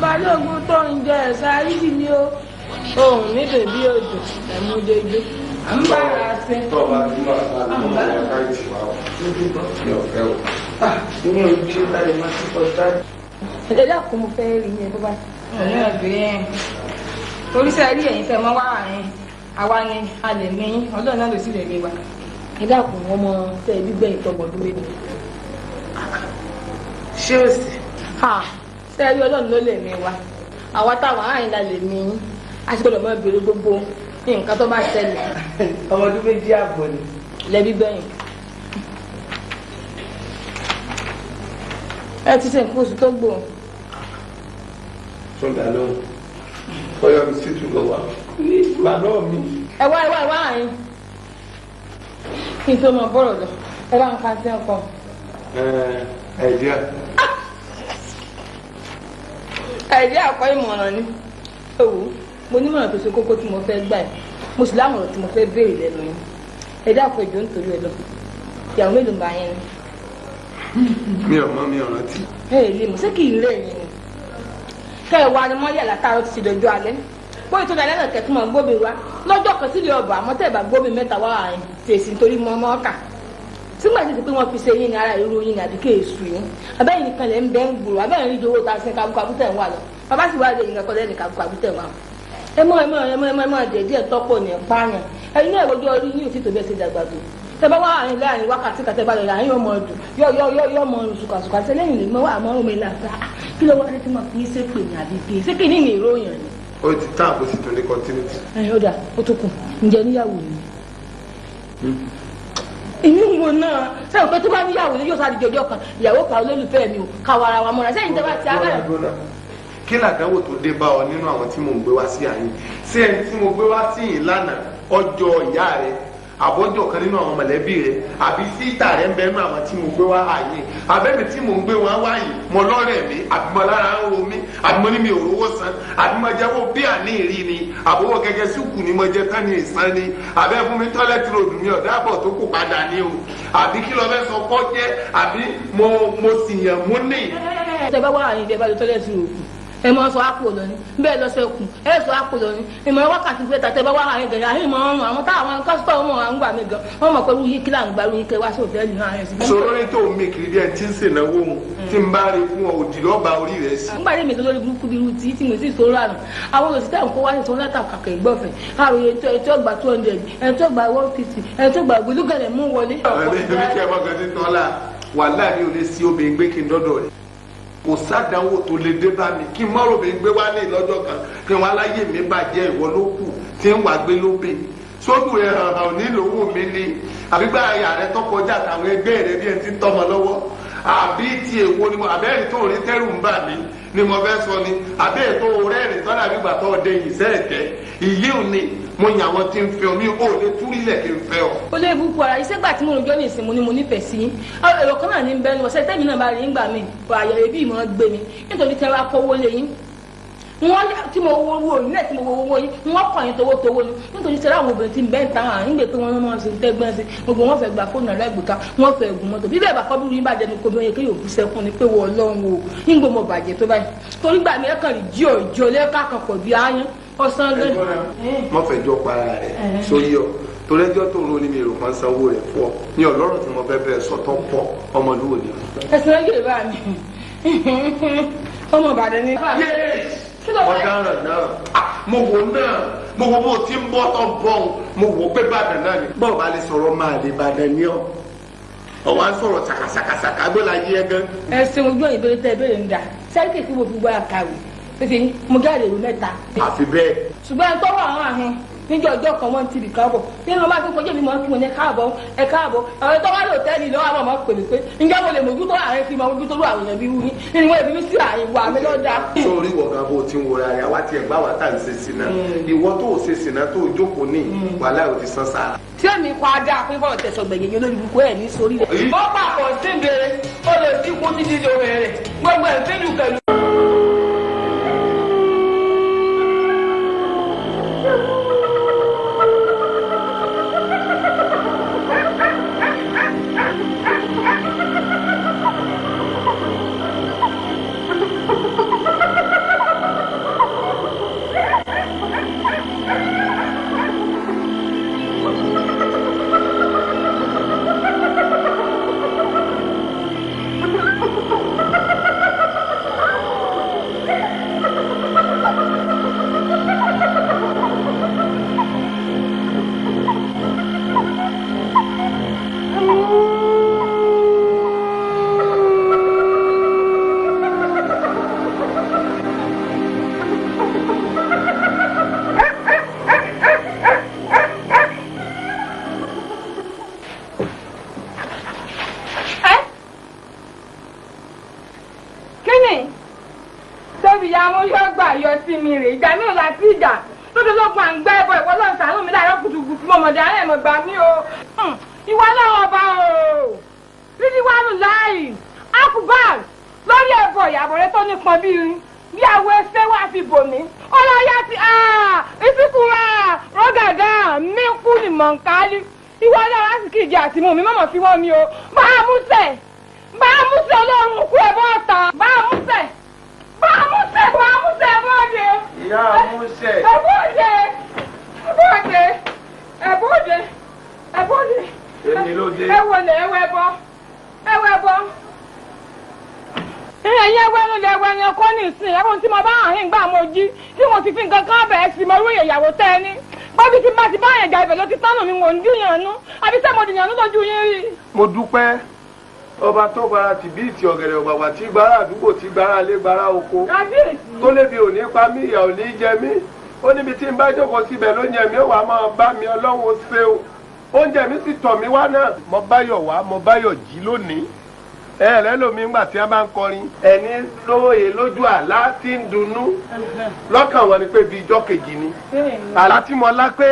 balógun tó ń jẹ ẹ̀sà yìí ni ó ohun mi bèbí odò ẹ̀mú dédé à ń bára ṣe. tọ́ba tí wàá bá mi lọ́wọ́ ẹ̀ka ìtìwá o ní ọ̀fẹ́ o. ní ojú ìbálẹ̀ máa ti pọ̀ dájú. ẹ dákun mo fẹ́ rí yẹn bó bá ní ọ̀dọ̀ yẹn oríṣiríṣi rí ẹ̀yìn tẹ́ mọ́ wá àárín àwa ni a lè ní ọlọ́run náà ló sì lè rí wa. ẹ dákun ọmọ tẹ́ gbígbẹ́ ìtọ́gbọ̀dún méjì. ṣé o sì. sẹ́ẹ̀rí ọlọ́run ló lè mí wa àwa táwọn àárín la lè mí a ti gbọ́dọ̀ máa béèrè gbogbo nǹkan tó bá ṣẹlẹ̀. ọmọdún méjì àbọ̀ ni. lẹ́bí gbẹ̀yìn. ẹ ti ṣe nǹkan oṣù tó gbò. tó dà lóhùn ọyọ mi sì tún lọ wá bàbá mi. ẹ wá àárín kí n tó mọ bọ́rọ̀ lọ ẹ bá ń ka sí ọkọ. ẹ̀ẹ́díà. ẹ̀jẹ̀ àkọ́ ìmọ̀ràn ni ewu mo nímọ̀ràn tó ṣe kókó tí mo fẹ́ gbà ẹ̀ mo sì láwọn ọ̀rọ̀ tí mo fẹ́ béèrè lẹ́nu yín ẹ̀jẹ̀ àkọ́ ìjọ nítorí ẹ lọ ìyàwó mélòó ń bá yẹn ni. mi ò mọ mi ò rántí. ẹ ẹ lè mọ̀ ṣé kì í lé yín ni kẹ́ ẹ wá ni mọ́lẹ̀ látàrọ ti dọjọ́ alẹ́ bóyá tó dalẹ́ náà kẹ́tùmọ̀ gbóbi wa lọ́jọ́ kan sílẹ̀ ọba àmọ́ tẹ̀ bá gbóbi mẹ́ta wá àárín tèsí nítorí mọ́ ọmọ ọkà sígbà tí pé wọ́n fi ṣe yín ní ara ìrú yín ní àdúgbò èṣù yín abẹ́yìn nìkan lẹ́ ń bẹ́ ń gbòòrò abẹ́yìn rí owó tá a sin kabúkabú tẹ̀ ń wà lọ bàbá sì wá lè yín kọ́ lẹ́nu kabúkabú tẹ̀ ń wà. ẹ mọ díẹ̀ tọ́pọ̀ ní pààyàn ẹ̀yin náà ìwọ́jọ́ orí yín ò sì tó bẹ́ẹ̀ ṣe dàgbà tó tẹ bá wà àárín láàrin wákàtí kàtẹ bá lọ àárín ọmọ ọdún yọ ọmọ ọrùn sùkàsùkà tẹ lẹ́yìn lè mọ wà àmọ́ ọmọ ilé àgbà kí ló wá ní tí mo fi ṣe pè ní àbí pé ṣé kí ní ìròyìn ni. ó ti tán àbó sì tún ní continuity. ẹ ó dà ó tó kù ǹjẹ́ níyàwó ni. èmi ń wo náà sẹ́yìn pé tó bá níyàwó ni yóò sáré jọjọ́ kan ìyàwó kan olólùfẹ́ mi ò káwa ara wa mọ́ra sẹ́yìn tẹ́ bá ti abẹ́rẹ́. kí làdánwò tó dé bá ọ nínú àwọn tí mò ń gbé wá sí àyè sí ẹni tí mo gbé wá sí yìí lánàá ọjọ́ ìyá rẹ àbọ̀jọ̀ kan nínú àwọn mọ̀lẹ́bí rẹ àbí síta rẹ ń bẹ nínú àwọn tí mo gbé wá àyè abẹ́mi tí mo ń gbé wọn wáyé mo lọ́rẹ̀ mi àbí mo lára ń ro mi àbí mo ní mi ò rówó san àbí mo jẹ́wọ́ bí àní ìrì ni àbówó gẹ́gẹ́ síkù ni mo jẹ́ tán ní ìsan ni àbẹ́ fún mi tọ́lẹ́tì ròdù mi ọ̀dà àbọ̀ tó kù padà ní o àbí kí lọ fẹ́ sọ kọ́ jẹ́ àbí mo sì yàn mú ní. ẹ bá wà àyè ìdẹ́ bá lọ tọ́lẹ́tì ròdù ẹ mọ sọ àpò lọni bẹ́ẹ̀ lọ sẹkùn ẹ sọ àpò lọni ìmọ̀ wákàtí fẹ́ tàtẹ́ bá wà láàrin gẹ̀rẹ́ àhìn mọ́ ọ̀run àwọn táwọn kọ́sítọ̀ wọn à ń gbà mí gan wọ́n mọ̀ pé wúyí kí là ń gba wúyí kẹ́ wá sí òtẹ́ẹ̀lì náà rẹ̀ sí. sọ̀rọ̀ ní tó mi kiri bí ẹ ti ń ṣènáwó òun tí ń bá rí fún ọ òdì lọ́ba orí rẹ̀ sí. nígbà tí mi tó lórí burúkú bíi irú tí mo sì sọ̀rọ̀ àná àwọn olùsítà ń kó wá sí ìtàn látà kàkà ìgbọ̀fẹ̀ àròyé ẹni tó gba 200 ẹni tó gba 150 ẹni tó gba gbólúgẹ̀lẹ̀ mú wọlé. wàhálà ni ò lè sí obìnrin gbé kí n dọ́dọ̀ rẹ̀ kò sádánwò tó lè dé bá mi kí n mọ́rò mi gbé wá ní lọ́jọ́ kan kí wọ́n aláyè mi bàjẹ́ ìwọ ló kù tí ń wà gbé lóbe sódù rẹ̀ hàn hàn nílòówó mi ni àbígbà ayà rẹ̀ tó kọjá àtàwọn ẹgbẹ́ rẹ̀ bí ẹ ti ń tọ́mọ lọ́wọ́ àbí ti èwo ni mo àbẹ́rẹ́ tó rí tẹ́rù ń bà mí ni mo fẹ́ sọ ni àbẹ́rẹ́ tó rẹ́rìn tọ́lá àbígbà tó ọdẹ yìí sẹ́ẹ̀kẹ́ ìyí ò ní mo yàn àwọn tí ń fẹ́ ọ mi ò lè túrílẹ̀ kí n fẹ́ ọ. ó lé ibùkún ara iṣẹ́ gbà tí mo rojọ́ ní ìsìn mo ní mo nífẹ̀ẹ́ sí èrò kan náà ní bẹ́ẹ̀ ni wọ́n sẹ́tẹ́mi náà bá rí ń gbà mí àyẹ̀wò bí ìmọ̀ gbé mi nítorí tẹ́ wá kówó lé yín wọ́n tí mo wo owó yín lẹ́ẹ̀ tí mo wo owó yín wọ́n kọ̀ yín towó ni nítorí sẹ́rẹ́ àwọn obìnrin tí ń bẹ́ẹ̀ tán àrùn nígbè pé wọ́n máa ń ṣe tẹ́gbọ́n sí gbogbo wọn fẹ́ gba fóònù alágbèéká wọ́n fẹ́ gùn mọ́tò bí bẹ́ẹ̀ bá kọ́ bí yín bàjẹ́ ni kò bí wọ́n yẹ kí yóò bú sẹ́kún ni pé wọ́n ọlọ́run o nígbò mo bàjẹ́ tó báyìí torí gbà mí ẹ̀kan rí jí òjò lẹ́ka kan pọ̀ bí áyán ọ̀sán gẹ́gẹ́. mo fẹ́ jọ para rẹ̀ sórí ọ torẹ́jọ́ tó ń ro ní mi èrò kan sanwó rẹ̀ fún ọ ní ọlọ́rọ̀ tí mo fẹ́ bẹ́ẹ̀ sọ̀tọ̀ pọ̀ ọmọlúwo ni. ẹ̀sìn ẹ̀yẹ bá mi ọmọ Ìbàdàn ni. ọ̀daràn náà mo wò náà mo wo bó ti ń bọ́ tó bọ́ mo wò pé Ìbàdàn náà ni bọ́ọ̀ bá lè sọ̀rọ̀ máa lè Ìbàdàn ní ọ ọ̀wá sọ̀rọ̀ sàkàsàkàsàkà gbọ́dọ̀ ayé ẹ gan. ẹ̀sìn ojú òyìnbó tẹ ìbéèrè ń dà sẹ́ríkì tí mo fi gbọ́ àkàwé tètè mo jáde ìlú mẹ́ta. àfi bẹ́ẹ̀. ṣùgbọ́n ẹni tó wà àwọn àhìn níjọ́ ọjọ́ kan wọ́n ti bì káàbọ̀ nínú ọba tó kọjá mi mọ́ kí mo ní káàbọ̀ ẹ káàbọ̀ àwọn tó wá lò tẹ́lẹ̀ lọ́wọ́ àwọn ọmọ pèlè pé ǹjẹ́ mo lè mójútó ààrẹ fi máa mójútó lù àwọn èèyàn bí wúyín nínú ìwé ìbí sí àyèwò àmì lọ́dà. sórí ìwọ gan bó ti ń wọra rẹ àwa tiẹ̀ gbá wa tá à ń ṣe sínà ìwọ tó ò ṣe sínà tó ò jókòó ní wàhálà ò ti sán sára. tí èmi kọ́ adá pé bọ́ọ̀ tẹ̀sọ̀ gbẹ̀yẹ̀ yẹn lórí ibùkún ẹ̀ ní sórí rẹ̀. ó pàpọ̀ sí ìbéèrè ó lè dínkù títí di orin rẹ̀ gbogbo ẹ̀ fẹ́lú kẹlú. tóbi ya wọn yóò gbà yọ sí mi rè ìjà mi ò láti ìjà lóde lókun à ń gbẹ́ ẹbọ ìwọ lọ́n sàánú mi láàárọ̀ kùtùkùtù mọ̀mọ́dé àárẹ̀ ẹ̀mọ̀ gbà mí o ìwọ náà ọba o rírí wà lù láàyè akubal lórí ẹbọ ìyàbọ̀ rẹ tó nípọn bí àwọ̀ ẹsẹ̀ wà fi bò mí ọlọ́yà ti ìsìnkú rọ́gàdá mi kú ni mọ̀nkálí ìwọ náà lásìkò ìjà àti mú mi mọ̀mọ́ fi wọ́n mi o bá a mú sẹ̀ ọlọ́run kú ẹ̀bọ́ ọ̀tá bá a mú sẹ̀ ẹ̀bọ́ọ̀dẹ. ìyá amúṣẹ. ẹ̀bọ́ọ̀dẹ. èmi ló dé. ẹ̀wọ̀lẹ̀ ẹ̀wẹ̀ bọ́. ẹ̀yẹ ẹ̀wẹ̀nu lẹ̀ ẹ̀wẹ̀nu ẹ̀kọ́ ní ìsìn ẹ̀wọ̀n tí mo bá àhín gbà mo jí tí mo ti fi nǹkan kan bẹ̀ẹ́ sí mo rúyè ìyàwó tẹ́ ẹ ní. bọ́bí tí bá ti bá yẹn jà ibẹ̀ ló ti tánù mi wò ń dìyànú àbí sẹ́ mo dìyànú lójú yín rí. mo dúpẹ́ ọba tó gbára tì bí ìtì ọ̀gẹ̀dẹ̀ ọ̀gbàgbà tí gbára àdúgbò tí gbára lé gbára oko tó lébi òní pa mí ìyà òní jẹ mí ó níbi tí n bá jókòó síbẹ̀ ló yẹ mí ó wàá máa bá mi ọlọ́run ṣe o oúnjẹ mi sì tọ̀ mí wá náà mo báyọ̀ wá mo báyọ̀ jí lónìí lẹ́lòmí ńgbà tí wọ́n bá ń kọrin ẹni lóye lójú àlá tí ń dunnú lọ́kàn wọn ni pé bíi ijọ́ kejì ni àlá tí mo lá pé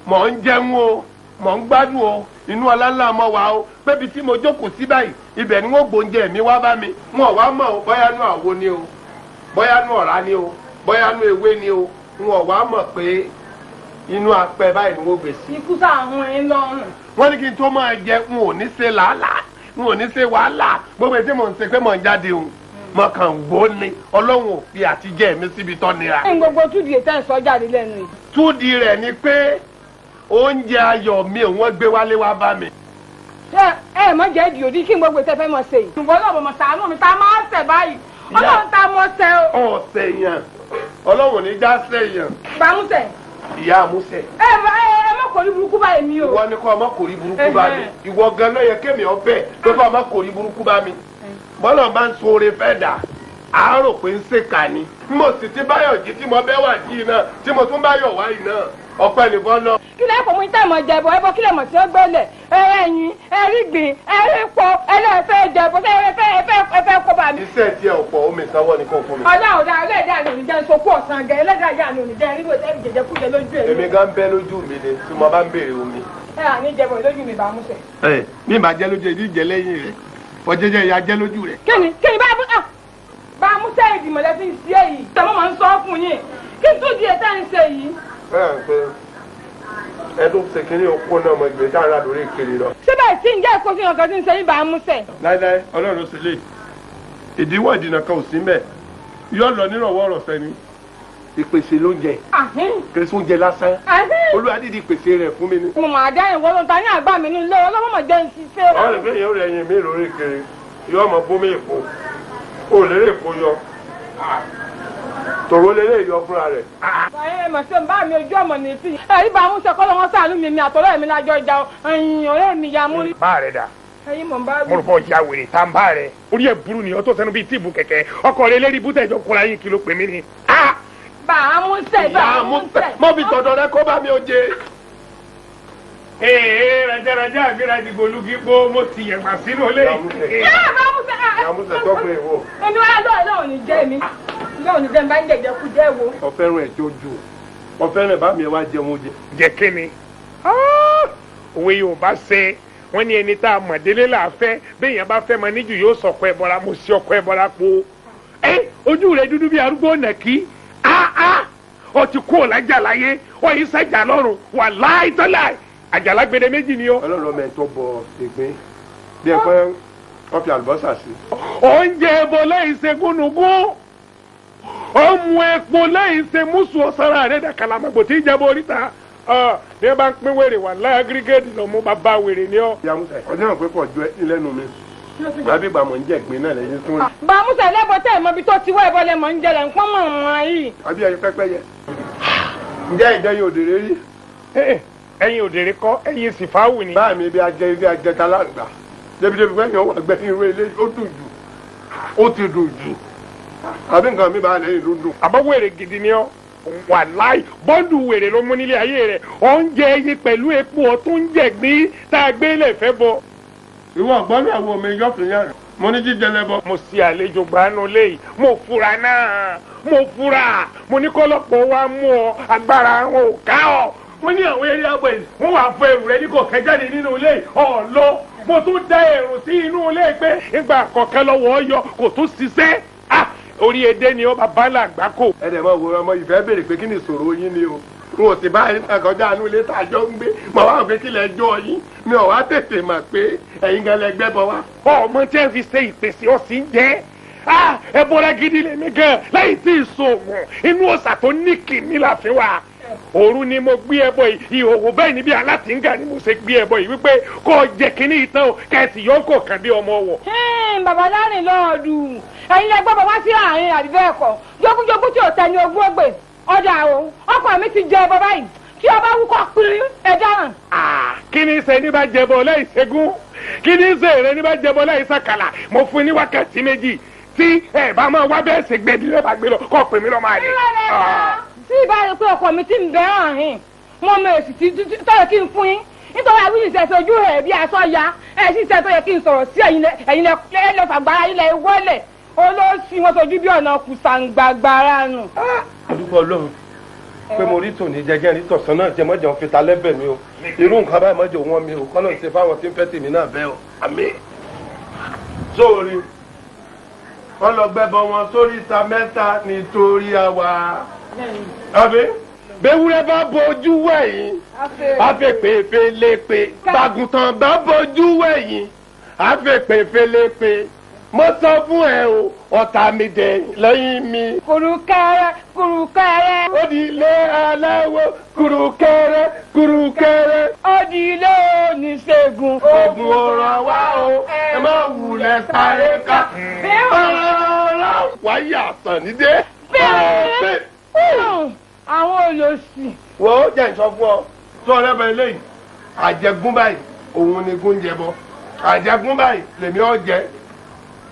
mò ń jẹun o mò ń gbádùn o inú ọlá ńlá mọ wá o pébi tí mo jókòó sí báyìí ibẹ̀ ni wọ́n gbóúnjẹ mi wá bá mi wọn wá mọ̀ o bóyá nú àwo ni o bóyá nú ọ̀rá ni o bóyá nú ewé ni o wọn wá mọ̀ pé inú apẹ báyìí ni wọ́n gbé sí. ikú sáàhún ẹ lọ́rùn. wọ́n ní kí n tó máa jẹ n ò ní ṣe làálàá n ò ní ṣe wàhálà gbogbo ètí mò ń ṣe pé mò ń jáde o mo kàn gbó ni ọlọ́run ò fi àtijẹ́ mi síbi tọ́ nira. ní gbogbo túdì ètò ìsọ jáde lẹ́nu yìí. túdì rẹ̀ ni pé oúnjẹ ayọ̀ mi wọ́n gbé wálé wá bá mi. ẹ mọ jẹ ìdí òdì kí n gbogbo ìtẹ fẹ́ mọ ṣe yìí. ìwọ náà bọ̀ mọ̀ sàánú mi tá a máa ṣẹ̀ báyìí ọlọ́run tá a mọ̀ ṣẹ̀ o. ọ̀sẹ̀ yàn ọlọ́run ní já sẹ́yàn. bàmúṣẹ̀. ìyá àmúṣẹ. ẹ má kórí burúkú báyìí mi o. ìwọ ni kò ọmọ kórí burúkú bá mi ìwọ gan ló yẹ kémi ọbẹ pé kò ọmọ kórí burúkú bá mi bọ́lá bá ń sọ̀rọ̀ fẹ́ dà àárò pé ń ṣèkà ni mo sì ti báyọ̀ jí tí mo bẹ́ wà jí náà tí mo tún báyọ̀ wá yìí náà ọpẹ́ nìkan lọ. kí lẹ́yìn fún mi tẹ́ mọ̀ jẹ̀bọ̀ ẹbọ kí lè mọ̀ sí ó gbélé ẹ̀yìn ẹ̀rígbìn ẹ̀rípo ẹlẹ́fẹ́ jẹ̀bọ̀ ẹ̀fẹ́ kó bá mi. iṣẹ́ tiẹ̀ ọ̀pọ̀ omi ìsanwó ni kò fún mi. ọ̀dà ẹlẹ́dàá ni oníjẹ́ sopó ọ̀sán gẹ̀ ẹlẹ́dàá yà ni oníjẹ́ ẹ̀rígbò tẹ́ jẹjẹ kújẹ lójú ẹ̀. èmi gan bẹ́ lójú mi ni tí mo bá ń béèrè omi. ẹ à ní jẹ̀bọ̀ lójú mi bá mú sẹ̀. ẹ mi máa jẹ lójú ìdí ìjẹ lẹ́yìn rẹ̀ ọjẹjẹ ìyá jẹ lójú rẹ̀. kíni bá mú sẹ́ ìdìmọ̀ lẹ́sìn sí èyí tẹ̀mọ́ máa ń sọ fún yín kí n tó di ètò ẹ̀ ń ṣe yìí. ẹdún ṣèkínní òkú náà mọ ìgbésẹ̀ ara lórí ìkiri lọ. síbẹ̀ tí ń jẹ́ ìkó sí ọkàn tí ń ṣe yín bá mú sẹ̀. láíláí ọlọ́run sì lè ìdíwọ́ ìdìnnà kan ò sí mbẹ̀ yóò lọ nírọ̀wọ́ ọ̀rọ̀ sẹ́ni. ìpèsè lóúnjẹ kèsì oúnjẹ lásán olúwa dídì pèsè rẹ̀ fún mi ni. mo máa dá ìwọ ló ń ta ní àgbà mi nílé ọlọ́mọ jẹ́ ìṣiṣẹ́. ọ̀rẹ́ fẹ́ yẹn ó rẹ̀ yẹn mí lórí ìkiri yóò mọ bómi èpo ó lérè èpo yọ tòró lélẹ̀ yọ fúnra rẹ̀. ẹ mà ṣe ń bá mi ojú ọmọ ní sí. ẹ̀rí bá mú sẹ́kọ́ lọ́wọ́ sàánú mi àtọ́lọ́ mi lájọ ìjà ẹ̀yìn ọ̀rẹ́ mi ya múrí. bá rẹ dà ẹ̀yin mọ̀ n bá wí. mo rò pọ̀ ya wèrè tá n bá rẹ orí ẹ̀ burú ni ọtọ́ sẹ́nu bíi tíìbù kẹ̀kẹ́ ọkọ̀ rẹ lérí bútẹ̀ ìjọ kọ́ra yín kí ló pè mí ni. bá a mú sẹ́ bá a mú sẹ́. mọ́ bí tọ̀dọ̀ rẹ kó bá mi ó jẹ. rẹjẹrẹjẹ àgbéra ìdìbò olùkí pé mo ti yẹ̀gbà sínú ilé. yàmùsẹ̀ tọ́gbìn ìwò. ẹni wàá lọ́ọ̀ ní jẹ́ mi lọ́ọ̀ ní jẹ́ mi bá ń jẹ̀jẹ̀ kú jẹ́ wo. ọ̀fẹ́ràn ẹ̀ jójú ọ̀fẹ́ràn bá mi ẹ̀ wá jẹun jẹ. jẹ kíni òwe Yorùbá ṣe wọ́n ní ẹni tá a mọ̀ délé là á fẹ́ béèyàn bá fẹ́ mọ níjù yóò sọ̀kọ ẹ̀ bọ́ra mo sí ọkọ ẹ̀ bọ́ra po. ojú rẹ̀ dúdú bí arúgbó nàkí ọ ti kú ọ̀làjà láyé ọ yìí sẹ́jà lọ́rùn wà láì tọ́lá àjàlá gbede méjì ni ó. ọlọ́run ọmọ ẹ̀ tó bọ ìgbín bí ẹ pé wọ́n fi àlùbọ́sà sí. oúnjẹ ẹbọ lẹ́yìn ṣe gúnugún ọmọ epo lẹ́yìn ṣe mùsù ọ̀sára rẹ̀ dàkàlà àmàgbò tí ìjẹ́bọ oríta ní ẹ bá ń pín wèrè wà láì agírígẹ́tì lọ mú bàbá wèrè ni ọ. ọjọ́ náà pé pọ̀ ju ẹ lẹ́nu mi gbàbí gbàmọ̀ ń jẹ́ ìgbín náà lẹ́yìn tó ń. bàmúsà lẹ́bọ̀ tẹ́ ẹ̀ mọ ibi tó ti wá ẹ̀bọ lẹ́mọ̀ ń jẹ lẹ́ ń pọ́n mọ̀ mọ́ yìí. àbí ẹyin pẹ́pẹ́yẹ. ǹjẹ́ ìjẹyìn òdèrè rí. ẹyin òdèrè kọ́ ẹyin sìfáwù ni. báà mi ibi ajẹta láǹgbà débi-débi pé èèyàn wà gbẹ̀yìn irú ilé ó dùn jù ó ti dùn jù àbí nǹkan mi bá lẹ́yìn ló dùn. àbọ̀ wèrè gidi ni ọ wà láì bọ́ọ̀dù wèrè ló mú nílé ayé rẹ̀ oúnjẹ ẹyin pẹ̀lú epo ọ̀tún jẹ̀gbín tá a gbé lẹ̀ fẹ́ bọ. ìwọ ọ̀gbọ́n náà wo mi yọ̀fìn yàrá mo ní jíjẹ lẹ́bọ. mo ṣe àlejò gbanú léyìí mo fura náà mo fura mo ní kọ́lọ́pọ̀ wa mú ọ agbára wọn ò ká ọ mo ní àwọn eré àgbẹ̀ yìí wọ́n wà fún ẹrù rẹ ní kò kẹjáde nínú ilé ọ̀lọ́ mo tún da èrò sí inú ilé pé nígbà kọ̀ọ̀kan lọ́wọ́ ọyọ kò tún ṣiṣẹ́ orí edé ni ó bàbá làgbà kò. ẹ dẹ̀ mọ̀ wo ọmọ ìfẹ́ béèrè pé kí ni ìṣòro yín ni o n ò sì bá yín kọjá inú ilé tá a jọ ń gbé mọ̀ wá pé kí lẹ jọ yín mi ò wá tètè mọ̀ pé ẹ̀yin gan lẹ gbẹ́ bọ wá. ọmọ tí ẹ fi ṣe ìpèsè ọ̀sìn jẹ́ ẹ bọ́ra gidi lèmi gan láì tí ì sòògùn inú ọ̀sà tó ní kìíní la fi wà òru ni mo gbé ẹbọ yìí ìhòòhò bẹ́ẹ̀ níbi alátìǹgà ni mo ṣe gbé ẹbọ yìí wípé kó jẹ kínní ìtàn o kẹsì yọ kó kàn bí ọmọ wọ. bàbá láàrin lọ́ọ̀dù ẹ̀yin lẹ gbọ́ bàbá sí àárín àdìbẹ́ ẹ̀kọ́ jogúnjogún tí ò tẹni ogún ọgbẹ́ ọjà o ọkọ mi ti jẹ ẹbọ báyìí tí ọba wúkọ pín ẹja hàn. kí ni ṣe ní bá jẹbọ lẹ́yìn ṣẹ́gun kí ni ṣe èrè ní bá jẹbọ lẹ́yìn ṣàkàlà mo fún ní wákàtí méjì tí ẹ bá máa wá bẹ́ẹ̀ ṣe gbẹ̀dí lẹ́bàá gbé lọ kọ́ pè mí lọ́ máa lè. tí ìbá rẹ pé ọkọ mi ti ń bẹ hàn yín mo mọ èsì tí tọ́yọ̀ kí n fún yín nítorí àwọn ìṣẹ̀ṣẹ̀ ojú rẹ̀ bí aṣọ ya ẹ̀ sì ṣe tó yẹ kí n sọ̀rọ̀ sí ẹ̀yin lẹ fàgbára yín lẹ wọlé olóòsì wọn sojú bí ọ̀nà kùsàǹgbàgbàrà nù. àdúgbò Ọlọ́run pé mo rí tòní jẹjẹ rí tọ̀sán náà jẹ mọ́jọ fi ta lẹ́bẹ̀ mi o irú nǹkan báyìí mọ́jọ wọn mi o kọ́nà ṣe fáwọn tí ń fẹ́ tèmi náà bẹ́ẹ̀ o àmín. sóòrì wọn lọ gbẹbọ wọn sórí ìta mẹ́ta nítorí àwa àbí bẹ́wúrẹ́ bá bojú wẹ̀yìn àfẹ́pẹ́fẹ́ lépe bàgùntàn bá bojú wẹ̀yìn àfẹ́pẹ́fẹ́ lépe mo sọ fún ẹ o ọ̀tá mi dẹ̀ lẹ́yìn mi. kùrùkẹ́rẹ́ kùrùkẹ́rẹ́. ó di ilé aláwọ̀ kùrùkẹ́rẹ́ kùrùkẹ́rẹ́. ó di ilé oníṣègùn. oògùn ọ̀rọ̀ wa o ẹ má wulẹ̀ sáré ká. wáyé àtàn nídé. bẹ́ẹ̀ àwọn olòṣì. wo jẹ́ ìsọ fún ọ tó ọlẹ́bẹ̀ eléyìí àjẹgún báyìí òun ni gún jẹ bọ àjẹgún báyìí lèmi ọ jẹ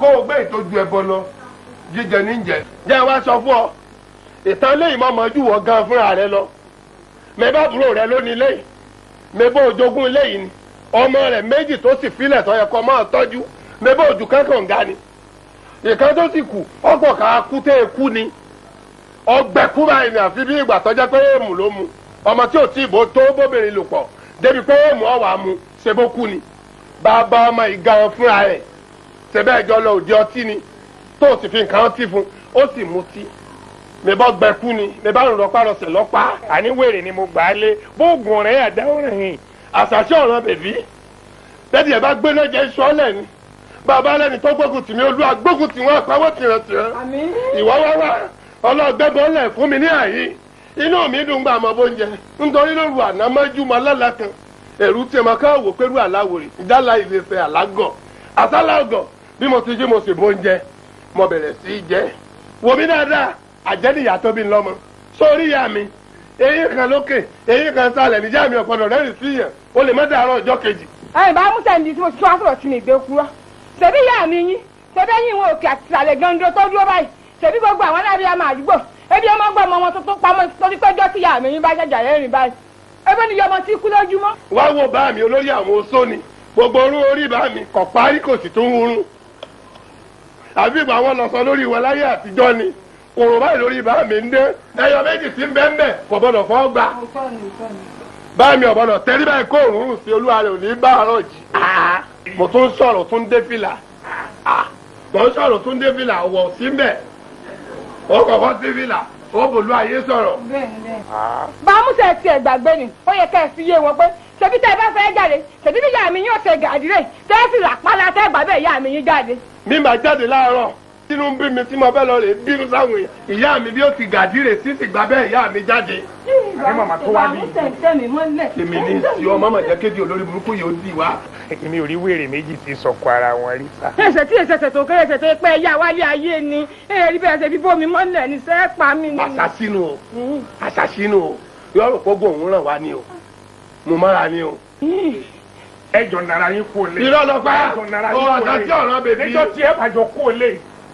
kó o gbé ìtọ́jú ẹbọ lọ jíjẹ níjẹ. jẹ́ wá sọ fún ọ ìtàn lẹ́yìn mọ́mọ́ jù wọ́ gan fúnra rẹ lọ mẹ́bà búrò rẹ lónìí lẹ́yìn mẹ́bà òjogún lẹ́yìn ni ọmọ rẹ méjì tó sì filẹ̀ tó yẹ kó máa tọ́jú mẹ́bà òjù kankan ga ni ìkan tó sì kù ọgbọ̀n ká kú tẹ́ ẹ kú ni ọgbẹ́kú báyìí ni àfi bí ìgbà tọ́jọ́ pé èèmù ló mu ọmọ tí ò tí ìbò tó bóbìnrin lò pọ̀ débi pé èèmù ọ̀wà mu ṣe bó kú ni bàbá ọmọ ìgan fúnra rẹ̀ ṣẹbẹ́ ìjọ lọ òdi ọtí ni tó o sì fi nǹkan ọtí fún ó sì mutí mẹ́bọ́ gbẹ́kú ni mẹ́bá ń rọpárọsẹ̀ lọ́pàá. àní wèrè ni mo gbà á lé bóògùn rẹ̀ àdá ọ̀ràn yìí. àṣàṣe ọ̀ràn bèbí bẹ́ẹ̀ni ẹ̀ bá gbé náà jẹ́ iṣu ọ̀lẹ̀ ni bàbá lẹ́ni tó gbógun tì mí olúwa gbógun tì wọ́n àpáwọ́ tìrantìran ìwọ́ wá wá ọlọ́gbẹ́bọ̀ lẹ̀ fún mi ní àyè inú mi dùn gbà mọ́ bóúnjẹ nítorí lóru àná mọ́jú mọ́ lálá kan èrú tí mo ká wò pẹ̀lú àláwòrì ìdálá ìlẹsẹ̀ àlágọ̀ àsálàgọ̀ bí mo ti jí mo sì bóúnjẹ mo bẹ̀rẹ̀ sí í jẹ wò mí dáadáa àjẹ́nìyà tó bí lọ́mọ sórí ìyá mi eyín kan lókè eyín kan sálẹ̀ níjà mi ọ̀pọ̀lọ̀ rẹ́rìn sí yàn ó lè má dàárọ̀ ọjọ́ kejì. ẹ̀yin bá mú sẹ́ndì tí mo ti tún aṣọ sí mi ìgbé kúrọ́ ṣèbí ìyá mi yín ṣèbí ẹ̀yin ìwọ̀n òkè àti ìsàlẹ̀ gando tó dúró báyìí ṣèbí gbogbo àwọn aláàbí àmọ́ àdúgbò ebi ọmọ gbọ́ ọmọ wọn tó pamọ́ torí pé ọjọ́ tí ìyá mi yín bá jàjà rẹ́rìn báyìí ebe ni ọmọ tí kú lójúmọ́. wá wo bá mi olórí àwọn oṣó ni gbogbo orú orí bá mi kò parí kò sì tún wúrún àbí ìgbà wọn lọ sọ lórí ìwọ láyé àtijọ́ ni òrò báyìí lórí bá mi ń dé ẹyọ méjì tí ń bẹ́ẹ̀ bẹ́ẹ̀ kò gbọdọ̀ fọ́ gbà bá mi ọ̀bọ̀dọ̀ tẹ́lí báyìí kó òórùn sí olúwa rẹ̀ ò ní bá àárọ̀ jì mo tún sọ̀rọ̀ tún dé fìlà mo ń sọ̀rọ̀ tún dé fìlà ọ̀wọ̀ sí mbẹ̀ ó kọ̀kọ́ sí fìlà ó bòlú ayé sọ̀rọ̀. bámúṣe tiẹ̀ gbàgbé ni ó yẹ kẹ́ ẹ fi yé wọn pé ṣebí tẹ́ ẹ bá fẹ́ jáde ṣebí bí ìyá mi yóò ṣe gàdírè tẹ́ ẹ sì rà pálá tẹ́ gbà bẹ́ẹ̀ ìyá mi yín jáde. mi máa jáde láàárọ̀ tínú ń bí mi tí mo fẹ́ lọ rè bínú sáwọn èèyàn ìyá mi bí ó ti gàdírè sí sì gbà bẹ́ẹ̀ ìyá mi jáde. àní màmá tó wá bí. èmi ní sí ọmọ màjẹ́ kéde olórí burúkú yóò dì wá. èmi ò rí wèrè méjì tí sọkọ ara wọn rí sá. ẹsẹ̀ tí ẹsẹ̀ tó kéré ẹsẹ̀ tó pẹ́ ẹ̀yà wálé ayé ni rí bẹ́ẹ̀ ṣe fi bómi mọ́lẹ̀ ní sẹ́ẹ̀ pa mí ni. àṣàṣínú o àṣàṣínú o yọrọ kógbó òun ràn wá ní o mo mára ní o. ẹjọ nara yín kú lé. irọ́ lọ pa ẹjọ nara yín kú lé. ọ̀dà tí ọ̀ràn bèbí. níjọ́ tí ẹ bàjọ́ kú lé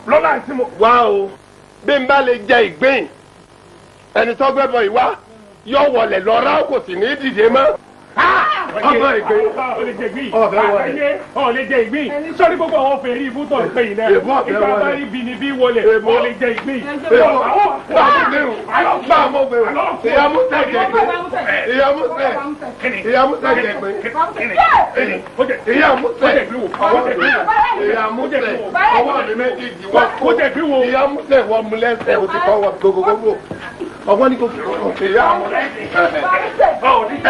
lọ́la tí mo. wá o bí n bá lè jẹ ìgbín ẹni tó gbẹ́bọ̀ ìwá yọ wọlé lọ́ra kò sì ní dìde mọ́ ọgbọ́n ìgbé ọ̀lẹ́ jẹ ìgbín ọ̀fẹ́ wọlé ọ̀lẹ́ jẹ ìgbín sọ́ni gbogbo àwọn fèrè ibú tó ń pè yín náà ìgbà bá rí bí ni bí wọlé ọ̀lẹ́ jẹ ìgbín. ọgbọ́n ní kò fi ìyá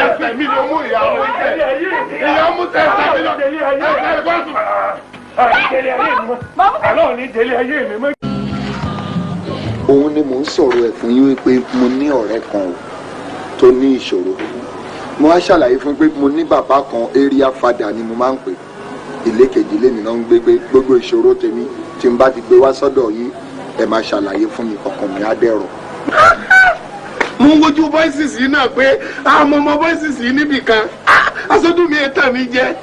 ẹsẹ̀ mi ló mú ìyá ọmọ ìyá mú ẹsẹ̀ mi lọ ẹsẹ̀ bọ́sù. òun ni mò ń sọ̀rọ̀ ẹ̀ fún yín pé mo ní ọ̀rẹ́ kan tó ní ìṣòro mo wá ṣàlàyé fún pé mo ní bàbá kan area father ni mo máa ń pè ilé kejì lèmi náà ń gbé pé gbogbo ìṣòro tèmi tí n bá ti gbé wá sọ́dọ̀ yín ẹ máa ṣàlàyé fún mi ọkàn mi á dẹ̀rọ̀. mo ń wojú voices yìí náà pé àmọ́ ọmọ voices yìí níbì kan aṣojú mi ẹ̀tàn mi jẹ́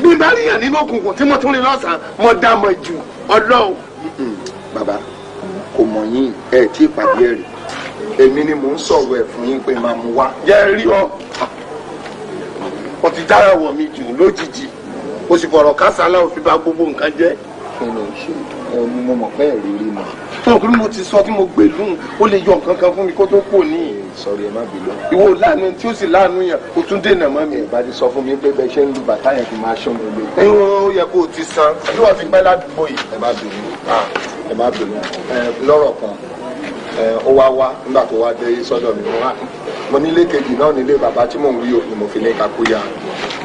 bí bá ríyàn nínú òkùnkùn tí mo tún rí lọ́sàn-án mo dá mọ̀ jù ọlọ́run. bàbá kò mọ̀ yín ẹ̀ tí ìpàdé ẹ̀ rí èmi ni mò ń sọ̀rọ̀ ẹ̀ fún yín pé máa mú wá. jẹ́ rí ọ ti dára wọ̀ mi jù lójijì o sì fọ̀rọ̀ kásálà òfin bá gbogbo nǹkan jẹ́. kí ló ń ṣe ẹni mo mọ̀ pé ẹ̀rí rí mọ̀. ọkùnrin mo ti sọ tí mo gbè lóhùn ó lè yọ nǹkan kan fún mi kó tó kò ní. sọ̀rọ̀ ẹ má bínú. ìwọ láàánú tí ó sì láàánú yẹn o tún dènà mọ́ mi. ẹ bá ti sọ fún mi pé bẹ́ẹ̀ ṣe ń lu bàtà yẹn kí n máa ṣọ́ mi lé. ẹ̀yin ó yẹ kó o ti san bí wọ́n ti pẹ́ ládùúgbò yìí. ẹ má bínú ẹ má bínú lọ́rọ̀ kan ó wá nígbà tó wá dé sọ́dọ̀ mi mo nílé kejì náà nílé bàbá tí mò ń rí òfin mo fi ní kakúyà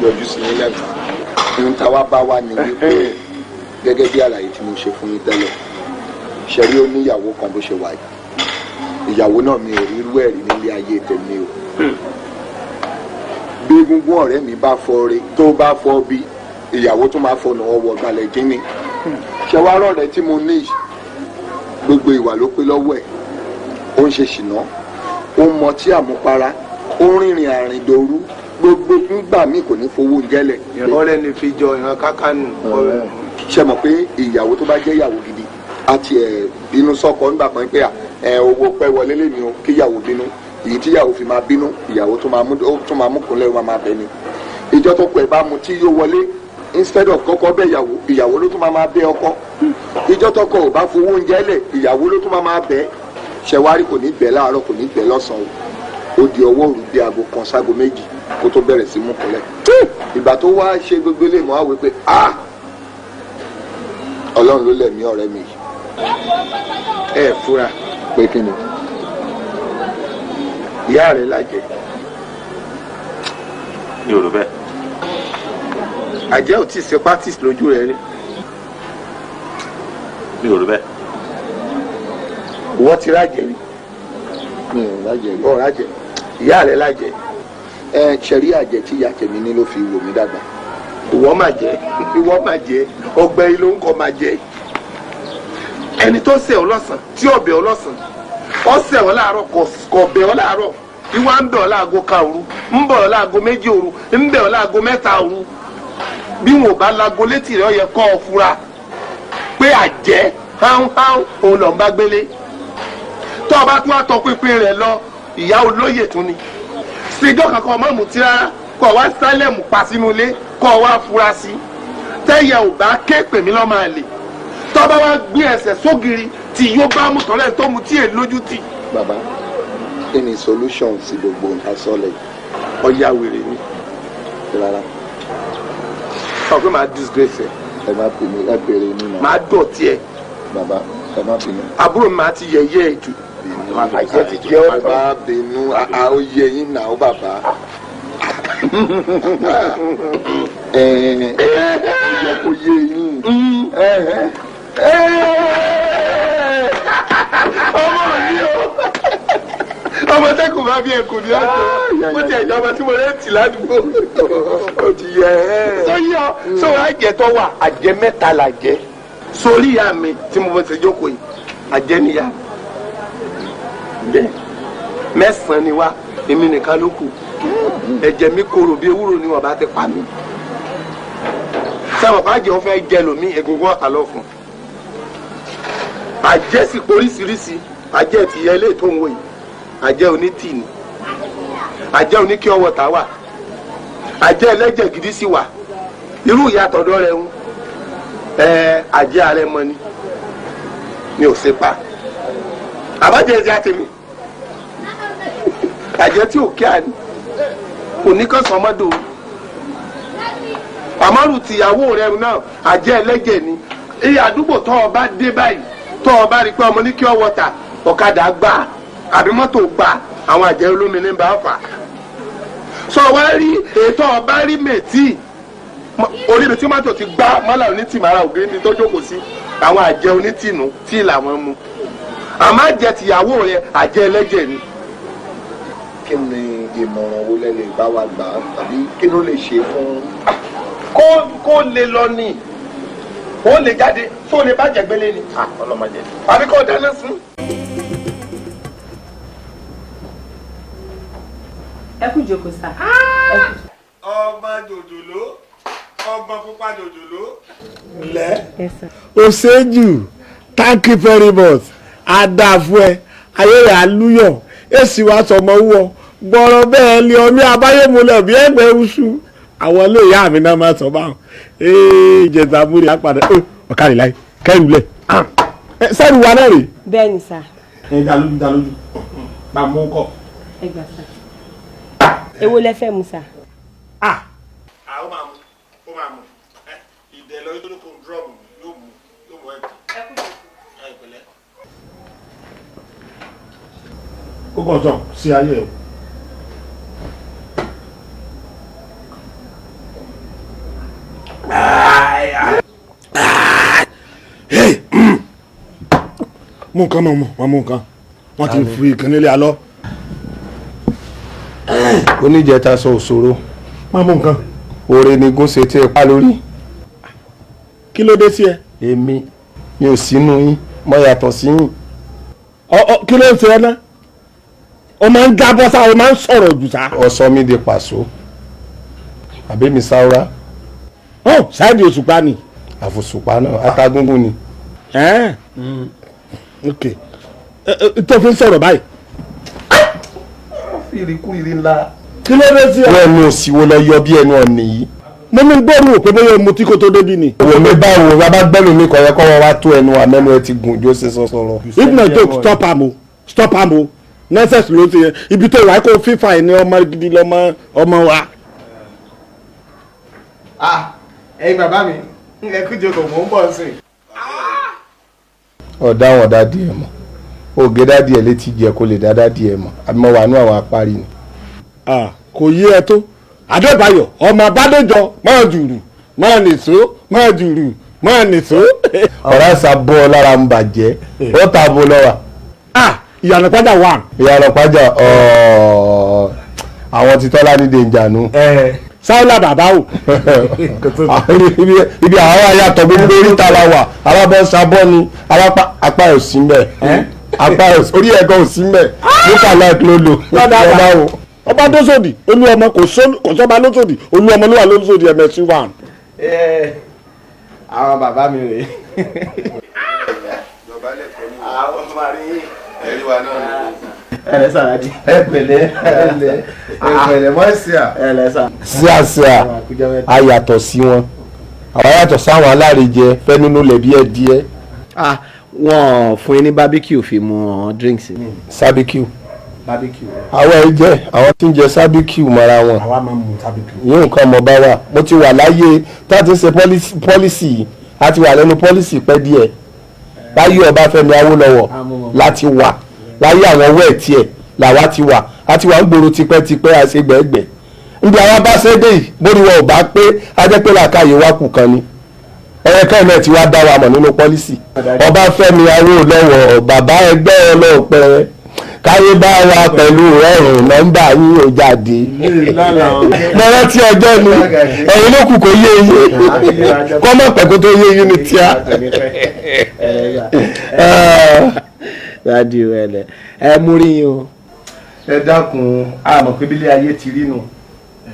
yọjú sí yín lẹ́gbàá ohun táwa bá wà ní wípé gẹ́gẹ́ bí àlàyé tí mo ṣe fún yín tẹ́lẹ̀ ṣẹ̀rí ó níyàwó kan bó ṣe wà yìí ìyàwó náà mi ò rí irú ẹ̀rí nílé ayé tèmi o bí egungun ọ̀rẹ́ mi bá fọ́ re tó bá fọ́ bí ìyàwó tó máa fọnà ọwọ́ gbalẹ̀ kínní ṣe wá rọ̀rẹ́ tí mo ní gbogbo ìwà ló pé lọ́wọ́ ẹ̀ ó ń ṣe ṣìnà ó ń mọtí àmupara ó ń rìnrìn àrìndòru gbogbo nígbà míì kò ní fowó oúnjẹ lẹ̀. ọ̀rẹ́ ni fi jọ ìran kákánù. ṣe mọ̀ pé ìyàwó tó bá jẹ́ ìyàwó gidi àti bínú sọ́kọ nígbà kan pé owó pẹ́ wọlé lé mi o kí ìyàwó bínú èyí tí ìyàwó fi máa bínú ìyàwó tó máa mú kúnlẹ̀ ó máa bẹ ni ìjọ tó pẹ́ bá mu tí yóò wọlé instead of kọ́kọ́ bẹ ìyàwó ló tún máa bẹ ọkọ ìjọ tọkọ ò bá fowó oúnjẹ lẹ̀ ìyàwó ló tún máa bẹ ṣẹwárí kò ní bẹ láàárọ̀ kò ní bẹ lọ́sàn-án ó di ọwọ́ òru bí aago kan ságo méjì kó tó bẹ̀rẹ̀ sí mú kúnlẹ̀ ìgbà tó wá ṣe gbogbo ilé mọ́ àwẹ̀ pé ọlọ́run ló lẹ̀mí ọ̀rẹ́ mi ẹ fura pé kí ni ìyá rẹ̀ lájẹ. mi ò rò bẹ́ẹ̀. àjẹ́ ò tí ì ṣe pátìsì lójú rẹ̀ rí. mi ò rò bẹ́ẹ̀. ìwọ ti rájẹ rí. mi ò lájẹ rí. ọ̀ rájẹ ìyá rẹ̀ lájẹ. ṣẹ̀rí àjẹ tí ìyá tèmi ní ló fi wò mí dàgbà. ìwọ máa jẹ ọgbẹ́ ilé ń kọ́ máa jẹ. ẹni tó ṣẹ̀ ọ́ lọ́sàn tí ó bẹ̀ ọ́ lọ́sàn ó ṣẹ̀ ọ́ láàárọ̀ kò bẹ̀ ọ́ láàárọ̀ ìwà ń bẹ̀ ọ́ láago kan òru ń bẹ̀ ọ́ láago méjì òru ń bẹ̀ ọ́ láago mẹ́ta òru bí wọn ò bá lago létí rẹ̀ ó yẹ kọ́ ọ fura pé àjẹ́ háúháú òun lọ́n bá gbélé tó o bá tún àtọ pínpín rẹ̀ lọ ìyá olóyè tún ni síjọ́ kankan ọmọ mùtí rárá kọ́ ọ wá sálẹ̀mù pa sínú ilé kọ́ ọ wá fura sí tẹ́yẹ ò bá ké pèmí lọ́ máa lè tó bá wá gbé ẹsẹ̀ sógiri tí yóò bá mú tọ́lẹ̀ tó mu tí èè lójú tì. bàbá kí ni solution sí gbogbo nǹkan sọ́lẹ̀ ọ̀ya wèrè ni rárá sọ pé màá disgrace ẹ má bínú ẹ bèrè nínú. màá dọ̀tí ẹ. bàbá ẹ má bínú. àbúrò mi máa ti yẹ̀yẹ́ ẹ̀ jù. àjẹ́ ti jẹ́ ọ́ bá bínú ó yẹ yín náà ó bàbá. yẹ kó yé yín. ọmọ mi o ọmọ tẹkùn bá bí ẹkùn ní ọjọ́ mo ti ẹjọ ọmọ tí mo rẹ tì ládùúgbò ó ti yẹ ẹ. sọyí ọ sọ̀rọ̀ àjẹ tó wà àjẹ mẹ́ta là jẹ sórí ìyá mi tí mo fẹsẹ̀ jókòó yìí àjẹ níyà bẹ́ẹ̀ mẹ́sàn-án ni wá èmi nìkan ló kù ẹ̀jẹ̀ mi korò bí ewúro ni wọ́n bá ti pa mí sẹ́wọ̀n fàájì wọn fẹ́ jẹ lómi egungun ọ̀tá lọ fún àjẹ́ sì poríṣiríṣi àjẹ́ ti yẹ ilé tó ń wò yìí àjẹ́ onítìní àjẹ́ oníkí ọwọ́ tá wà àjẹ́ ẹlẹ́jẹ̀ gidi sì wà irú ìyá tọ̀dọ̀ rẹ̀ ń àjẹ́ ààrẹ mọ ni ò ṣe pa àbájẹ́ ẹ̀jẹ̀ àtẹ̀mí àjẹ́ tí ò kí àní kò ní kàn sàn mọ́dọ̀ àmọ́rù tìyàwó rẹ̀ náà àjẹ́ ẹlẹ́jẹ̀ ni iye àdúgbò tó o bá dé báyìí tó o bá rí pé ọmọ ní kí ọ wọta ọ̀kadà gbà àbí mọ́tò gbà àwọn àjẹ́ olómi ní bá fà sọ wá rí ètò ọba rí mẹ́tì oríbi tí mọ́tò ti gbá mọ́là onítìmára ògiri ní tó jókòó sí àwọn àjẹ́ onítìnú tí làwọn mú àmọ́ àjẹ́ tìyàwó rẹ̀ àjẹ́ ẹlẹ́jẹ̀ ni. kí ni ìmọ̀ràn wo lẹ́lẹ̀ bá wa gbà tàbí kí ló lè ṣe fún. kó lè lọ ní ó lè jáde tó lè bá jẹgbélé ni ọlọmọdé àbí kò dáná fún. ẹ kú jókòó sá. ọmọ jòjòló ọmọ pupa jòjòló. lẹ́ o ṣe jù thank you very much adáfú ẹ ayé rẹ̀ alúyọ̀ èsì wa sọmọ wúwo gbọ́rọ̀ bẹ́ẹ̀ lé ọmí abáyémúlẹ̀ bí ẹgbẹ́ oṣù àwọn ilé ìyá mi náà máa sọ báwọn ìjẹta múri àpàdé ọ̀kadì láì kẹrù lẹ̀ sẹ́rù wa náà rè. bẹ́ẹ̀ ni sá. ẹ dá lójú bá mú kọ. ẹ gbà sá. èwo lẹ fẹ́ mu sá. ó máa mú ìdẹ lọ yóò kó dúrọ́ọ̀mù yóò mú ẹ ìpínlẹ̀. ó kàn sọ sí ayé o. mú nǹkan mọ̀ mú nǹkan wọ́n ti fi ìkànnì ilé alọ́. oníjẹta sọ òṣòro má mú nǹkan. oore ni gún ṣe tí ẹ pa lórí. kí ló dé sí ẹ. èmi mi ò sínú yín mo yàtọ̀ sí yín. kí ló ń ṣe ẹ náà o máa ń jábọ́ sá o máa ń sọ̀rọ̀ jù sá. ọ̀sọ́ mi di pàṣọ àbí mi sáwúrà. ṣáàdì òṣùpá ni. àfòṣùpá náà atagúngún ni. ok tó fi ń sọ̀rọ̀ báyìí. ìrìkúrìrì ńlá. kí ló dé sí ẹ. wọ́n ẹnu òsìwò lọ yọ bí ẹnu ọ̀nì yìí. mo ní gbọ́dọ̀ pé bóyá mo tí kò tó débi ni. òwò mi báwo bàbá gbẹ́lu mi kọ̀ yẹ kọ́ wọn wá tó ẹnu àmẹ́nu ẹ ti gùn jó ṣe sọ̀rọ̀. if na joke stop am o nonsense ló ti yẹ ibi tó wà kó fífa ẹ̀ ní ọmọ gidi lọ́mọ ọmọ wa. ẹ̀yin bàbá mi ẹ kú jókòó mò ń bọ̀ sí. ọ̀dà wọn dá díẹ̀ mọ́ ògè dá díẹ̀ létí jẹ kó lè dá díẹ̀ mọ́ àbí mo wà ní àwọn apárí ni. kò yé ẹ tó Adébáyọ̀ ọmọ Bádéjọ máa jùrù máa nìṣó máa jùrù máa nìṣó. ọ̀rá ìsà bọ́ ọ lára ń bàjẹ́ ó ta bo lọ́wọ́. ìyànà pàjá wà. ìyànà pàjá àwọn ti tọ́lá ní dèjànú. sáwọ́lá bàbá o. ibi àwọn ayàtọ̀ gbogbo oríta la wà alábọ̀ sábọ́ ni apá ẹ̀ sí mbẹ̀ apá ẹ̀ orí ẹ̀gọ́ ò sí mbẹ̀ nípa láìpẹ́ ló lò lọ́dà o. ọba lóṣòdì olú ọmọ kò sọ́ba lóṣòdì olú ọmọ ló wà lóṣòdì ẹ̀mẹ̀sí wà. àwọn bàbá mi rèé. àwọn ọmọ rí ẹ̀rí wa náà. ẹlẹ sàràjì. ẹpẹ̀lẹ́ mọ síà. ẹlẹ sà. síàsíà ayàtọ̀ sí wọn àwọn ayàtọ̀ sáwọn alárèjẹ fẹnunú lẹbi ẹ díẹ̀. wọn fún yín ní barbecue fi mu drinks. sábíkìú barbecue. àwọn ẹ jẹ àwọn tí ń jẹ sábíkìú mọ́ra wọn àwa máa ń mu sábìkì. yóò nǹkan mọ̀ bá wà mo ti wà láyé tá a ti ń ṣe pọ́lísì yìí a ti wà lẹ́nu pọ́lísì pẹ́ díẹ̀ láyé Ọbáfẹ́mi Awólọ́wọ̀ láti wà láyé àwọn owó ẹ̀ tiẹ̀ làwa ti wà a ti wà ń gbòòrò tipẹ́tipẹ́ àṣegbẹ́gbẹ́ níbi àwọn abáṣẹ́dé yìí bóri wọn ò bá pé ajẹ́pẹ́ làkàyè wá kù kan ni ẹ̀yẹ kẹ́hìn náà ti wá dá wa mọ̀ nínú pọ́lísì Ọbáfẹ́mi Awólọ́wọ̀ bàbá ẹgbẹ́ ọlọ́ọ̀pẹ káyé bá wa pẹ̀lú ẹ̀rùn nọ́mbà yín ò jáde lọ́rọ́ tí ọjọ́ ni ẹ̀yin ló kù kó yé yín kọ́ mọ̀ pẹ̀ kó tó yé yín ní tíá. dádì ẹ mú rí yín o. ẹ dákun àmọ̀ pé bílé ayé ti rí nù.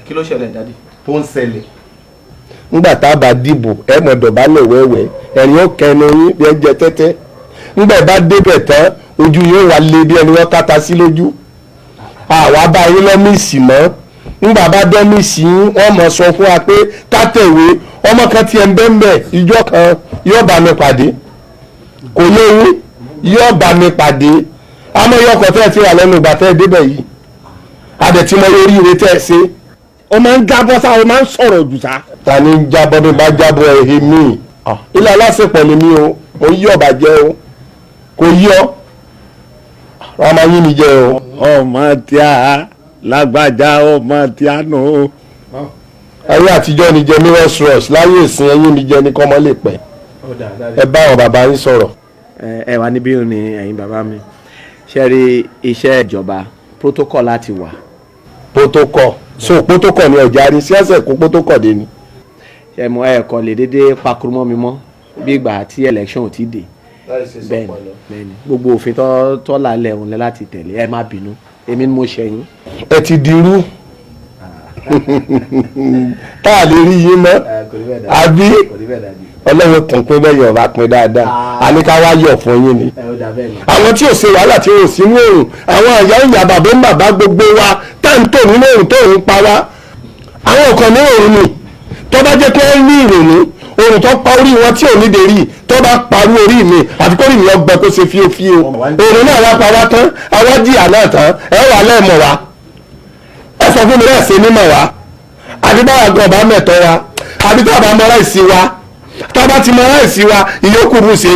kí ló ṣẹlẹ̀ dádì. tó ń ṣẹlẹ̀. ńgbà tá a bá dìbò ẹ mọ̀ dọ̀bálẹ̀ wẹ́wẹ́ ẹ̀rín ó kẹnu yín bí ẹ jẹ tẹ́tẹ́ ńgbà bá débẹ̀ tán ojú yóò wá lé bí ẹni wọ́n káta sí lójú àwa bá yín lọ́mú ìsìn mọ́ ń bàbá dẹ́mi sí wọ́n mọ̀ sọ fún wa pé ká tẹ̀wé ọmọ kan tiẹ̀ ń bẹ́ẹ̀ ìjọ kan yóò bá mi pàdé kò léwu yóò bá mi pàdé àmọ́ yóò kọ́ tẹ́ ẹ ti wà lẹ́nu ìgbà tẹ́ ẹ débẹ̀ yìí adẹ̀tí mo lórí ire tẹ́ ẹ ṣe. o máa ń jábọ́ sá o máa ń sọ̀rọ̀ jù sá. ta ni ń jábọ́ bí bá jábọ́ ẹ̀ mí ilé aláṣepọ̀ ni mí o mo yí ọ̀bà jẹ́ o kò yí ọ wọ́n máa yín mi jẹ́ o. ọmọ tí a lágbájá ọmọ tí a nù. ayé àtijọ́ ni jẹ́ mi rush láyé ìsìn ẹ̀yìn mi jẹ́ ní kọ́mọ́ lè pẹ́ ẹ bá àwọn bàbá yín sọ̀rọ̀. ẹ wà níbí ò ní ẹ̀yin bàbá mi ṣe rí iṣẹ́ ìjọba protocol láti wà. protocol so protocol ni ọjà rí sí ẹsẹ̀ kó protocol dé ni. ṣe mọ ẹ̀kọ́ lè dédé pakuru mọ́ mi mọ́ bí ìgbà tí election ò ti dé bẹ́ẹ̀ni gbogbo òfin tó lálẹ́ òun lẹ́ láti tẹ̀lé ẹ má bínú èmi ni mo ṣẹ̀yìn. ẹ ti dirú tá a lè rí yín mọ́ àbí ọlọ́run kàn pé bẹ́ẹ̀ yọ̀ bá pin dáadáa àníká wá yọ̀ fún yín ni. àwọn tí ò ṣe wàhálà tí ò sínú òòrùn àwọn àyà ìyá bàbá ń bàbá gbogbo wa tá à ń tò nínú òòrùn tó ń pa wá àwọn kan ní òòrùn ni tó bá jẹ́ pé ó ní ìrònú òòrùn tó pa orí wọn tí ò ní dèrí tó bá parú orí mi àti kórì mi ọgbẹ kó ṣe fíofío òòrùn náà wá pa wá tán àwa jìyà náà tán ẹ wà lẹ́ẹ̀mọ̀ wá ẹ sọ fún mi náà ṣe mímọ̀ wá àbí báwa gan ọba mẹ́tọ́ wa àbí tá a bá mọ láìsí wa tá a bá ti mọ láìsí wa ìyókù bù ṣe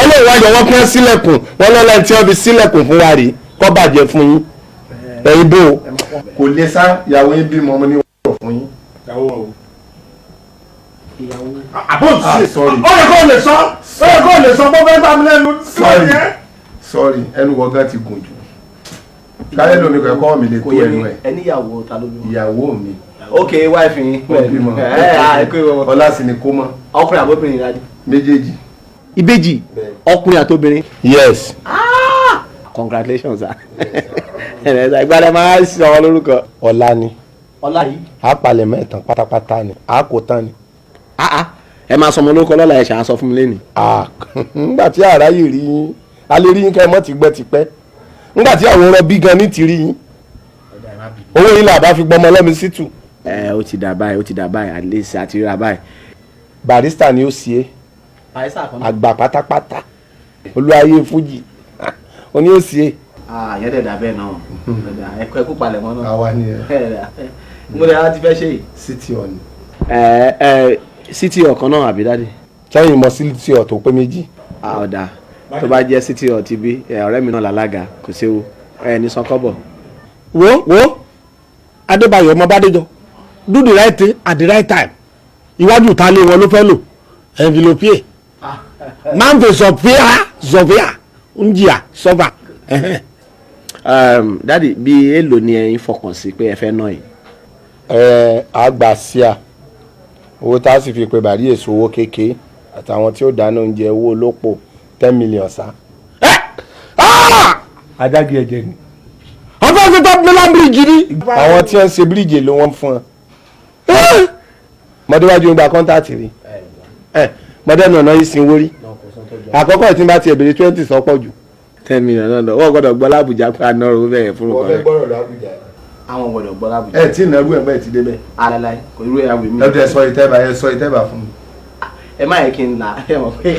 ọlọ́run wáyọ̀ wọ́n pín sílẹ̀kùn wọn lọ́lá tí wọ́n fi sílẹ̀kùn fún wa rí kọ́ bàjẹ́ fún yín ẹ̀yin bò kò lè sá ìyàwó yín bímọ ọmọ ní wọ́n fún yín. àbọ̀ sí sọ́ọ̀rì ó yẹ kó lè sọ ó yẹ kó lè sọ bó fẹ́ bá mi lẹ́nu sọ́ọ̀rì ẹnu wọ́gán ti gùn jù káyọ̀ lómi kẹ́kọ́ mi lè tó ẹnu ẹ̀. ẹ níyàwó ta ló bímọ. ìyàwó mi. ok wife yín. ọlá sì ni kó mọ. ọkùnrin àbóbìnrin ìrìnàjò. méjèèjì. ìbejì ọkùnrin àtobìnrin. yes. congratulations sir. ìgbàlẹ̀ máa ń sọ ọ lórúkọ. ọlá ni. ọlá yìí. a palẹ̀ mẹ́tàn pátápátá ni a kò tán ni. ẹ máa sọ ọmọ olóko lọ́la ẹ̀ ṣàn sọ fún mi lẹ́nu. nígbà tí àrá yìí rí yín a lè rí yín kẹ́ ẹ mọ́ ti gbẹ́ tipẹ́ nígbà tí àwọn ọ̀rọ̀ bí gan ní ti rí yín owó yín là bá fi gbọmọ lọ́mi sí tù. ó ti dà báyìí at least àti ríra báyìí. barista ni ó sì é àgbà pátápátá olúwayé fújì ó ní ó sì é. yẹn dẹ̀ dà bẹ́ẹ̀ náà ẹ̀kú palẹ̀ mọ́ náà. àwa ni ẹ. mo lè láti fẹ́ ṣe yìí. city ọ̀nì. city ọ̀kan náà àbí dáàdi. sẹ́yìn mọ city ọ̀ tó pé méjì. ọ̀dà tó bá jẹ́ city ọ̀ ti bí ọ̀rẹ́ mi náà làlága kò séwu ní sọ́kọ́bọ̀. wo Adébáyọ̀ ọmọ Bádéjọ do the right thing at the right time iwájú ta lé wọn ló fẹ́ lò envelope máa ń fi sọfíà ń jìyà sọ́fà. dáàdi bí èèlò ni ẹ̀yin fọkàn sí pé ẹ fẹ́ náà yìí. àgbà síà owó tá a sì fi pe bàrí èso owó kékeré àtàwọn tí ó dáná oúnjẹ owó olópò 10 million sá. adági ẹ̀jẹ̀ ni. ọ̀fẹ́ fi tọ́ mílíọ̀nù bíríìjì ni. àwọn tí wọ́n ń ṣe bíríìjì ló wọ́n fún wọn. mọ̀déwájú ń gba kọ́ńtàtì rí mọ̀dẹ́nu ọ̀nà yìí sin wórí àkọ́kọ́ ìtí bá ti ẹ̀bẹ̀rẹ̀ 20 sọ́pọ̀ jù. 10 million náà wọ́n gbọ́dọ̀ gbọ́ lábùjá pé àná rò bẹ̀rẹ̀ fún ọkọ rẹ̀. wọ́n fẹ́ gbọ́dọ̀ lábùjá. àwọn gbọ́dọ̀ gbọ́ lábùjá. ẹ tí ì nàrú ẹ̀gbẹ́ ti débẹ̀. alalai kò irú ẹ̀ àwìn mi. ẹ sọ ìtẹ́bà fún mi. ẹ má yẹ kí n là ẹ mọ̀ pé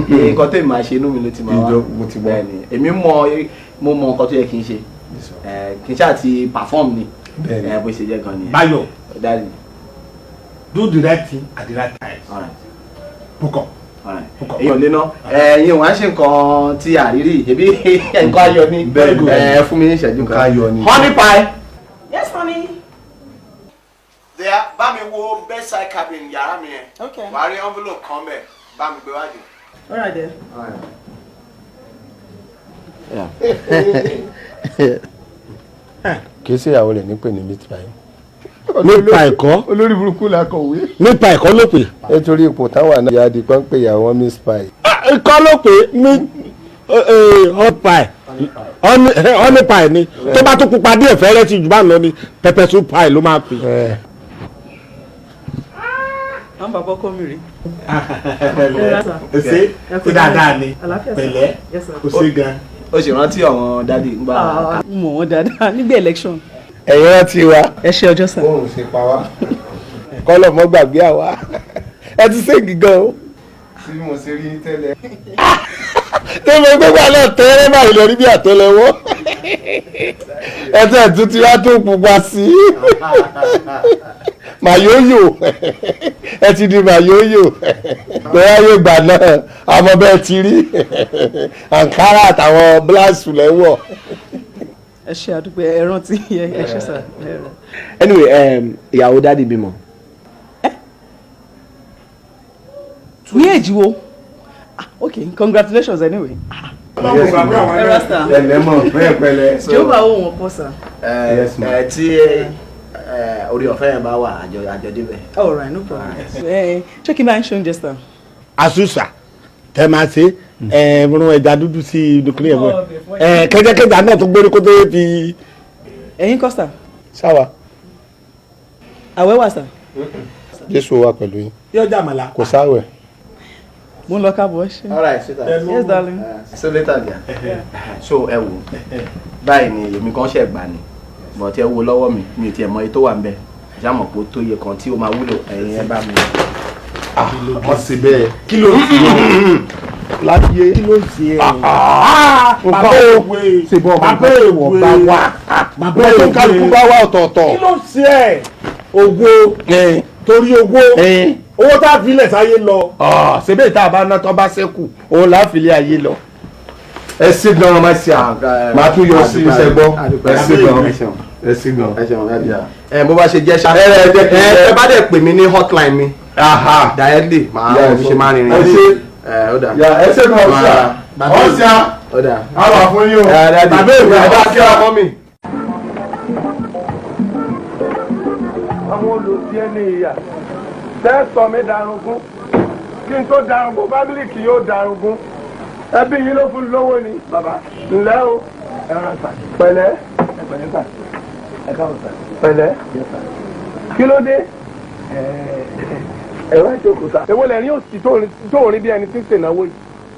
nǹkan tó máa ṣe inú mi ló ti máa wá. mo ti gbọ́. èmi mo mọ nǹkan tó yẹ kí n ṣe kì í ṣáà ti perform ni bó ṣe jẹ́ gan ni. Báyọ̀ Daddy. do the right thing at the right time. Púkọ̀. èyí ò lé ná ẹ̀yin ò wá ṣe nǹkan tí àrírí ẹbí nǹkan ayọ̀ ni fún mi ní ìṣẹ́jú kan. honey pie. Yes, honey. There, bá mi wo bedside cabin yàrá mi yẹn. Okay. Wàá rí envelope kan bẹ̀, bá mi gbé wájú. All right then. kì í ṣe ìyàwó rẹ̀ nípè ní meat pie. nípa ẹ̀kọ́ olórí burúkú la kọ̀wé. nípa ẹ̀kọ́ ló pè. nítorí ipò táwọn àná ìyá di pọ́n pé ìyàwó meat pie. ẹ̀kọ́ ló pè ní hot pie honey pie ni tó bá tún pupa díẹ̀ fẹ́rẹ́ tí jù bá lọ ni pepper soup pie ló máa pè. àwọn bàbá ọkọ mi rè. ṣe ṣe dáadáa ni pẹ̀lẹ́ kò sí gan. ó sì rántí àwọn dádì ń gbà. mọ̀ wọ́n dáadáa nígbà election. ẹ̀yin rántí wa. ẹ ṣe ọjọ́ sà. oòrùn ṣe pa wá kọ́lọ̀ mọ́ gbàgbé àwa ẹ ti ṣègì gan o. tí mo ṣe rí tẹ́lẹ̀. tó mo gbégbá náà tẹ́rẹ́ báyìí lọ rí bí àtẹ́lẹwọ́ ẹsẹ̀ tún ti wá tó pupa sí i màyóyò ẹ ti di màyóyò bẹ́ẹ̀ yóò gbà náà àmọ́ bẹ́ẹ̀ ti rí àǹkárá àtàwọn bíláṣù lẹ́wọ̀. ẹ ṣe àdúgbò ẹ rántí ẹ ṣe sà. anyway ìyàwó dáàdi bímọ. ní èjì wo okay congratulations anyway. ẹ rasta ẹlẹ́mọ̀ pẹ́ẹ́pẹ́lẹ́. jehova ó wọn kọ́ sà. tí orí ọ̀fẹ́ yẹn bá wà àjọ débẹ̀. all right no problem. ṣé kí n bá ń ṣe oúnjẹ sà. àṣùṣà tẹ máa ṣe rún ẹja dúdú sí ìdókòlè ẹ̀fọ́ kẹjẹkẹjà náà tó gbórí kó tó fi. ẹ̀yin kọ́ sà. sáwa. àwẹ̀ wà sà. jésù wà pẹ̀lú yín. yóò jà màlá. kò sáwẹ̀. mo ń lọ káàbọ̀ ṣe. all right sweetheart. yes darling. so later dia so ẹ wò báyìí ni èmi kan ṣe gbà ni but ẹ wo lọ́wọ́ mi ò tiẹ̀ mọ iye tó wà ń bẹ̀ ìyá mọ̀ pé ó tó iye kan tí ó máa wúlò ẹ̀yin ẹ bá mi. wọ́n ṣe bẹ́ẹ̀ kí ló ń fi ọ́ láyé kí ló ń fi ẹ̀ bàbá òwe bàbá èèwọ̀ bá wà bàbá èèwọ̀ kálukú bá wà ọ̀tọ̀ọ̀tọ̀. kí ló ń ṣe ẹ̀ ògo torí owó tá a fi lẹ̀ sáyé lọ. ṣebí tá a bá ná tó bá ṣẹ́kù òun là á fi lé ayé lọ. ẹ ṣe gan-an máa ṣe à máa tún yọ sí iṣẹ́ gbọ́ ẹ ṣe gan-an ẹ ṣe gan-an. bó bá ṣe jẹ́ ṣá ẹ bá dẹ̀ pè mí ní hotline mi directly máa ṣe máa rìnrìn. ẹ ṣe gan-an ọ̀sà àwọn àfún yín o bàbá ìwé àbá kí ọmọ mi. àwọn olùsí ẹni ìyà tẹ́ sọ mí darúgún kí n tó darúgún fámìlì kì yóò darúgún ẹbí yìí ló fún lówó ni bàbá ńlẹ́ o ẹ̀rọ sà pẹ̀lẹ́ ẹ̀pẹ̀lẹ́ sà ẹ̀ka ọ̀sà pẹ̀lẹ́ kí ló dé ẹ̀rọ ìjókòó sà. èwo lẹ́rìn òsì tó rìn bí ẹni tí ń ṣènáwó yìí